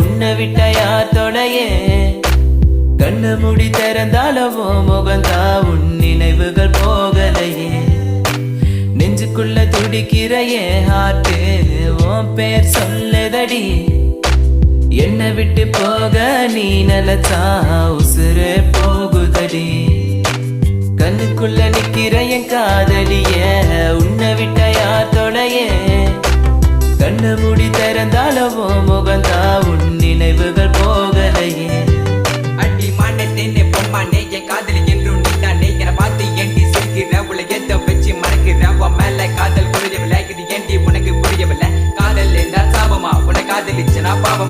உன்னை விட்ட யார் தொடையே கண்ணு முடி திறந்தாலவோ முகந்தா உன் நினைவுகள் போகலையே நெஞ்சுக்குள்ள துடிக்கிறையே ஹார்ட்டு உன் பேர் சொல்லுதடி என்னை விட்டு போக நீ நிலச்சா உசுறு போகுதடி கண்ணுக்குள்ள நிக்கிற என் காதலிய உன்னை விட்ட யார் தொடையே கண்ணு முடி திறந்தாலவோ முகந்தா உன் நினைவுகள் போகலையே அடி மானே பொம்மானே என் காதலி என்றும் நீதானே என பார்த்து ஏண்டி சிரிக்கிற உலகத்தை வச்சு மறக்கிற உன் மேல காதல் புரியவில்லை இது ஏண்டி உனக்கு புரியவில்லை காதல் என்றால் சாபமா உன காதலிச்சு நான் பாவம்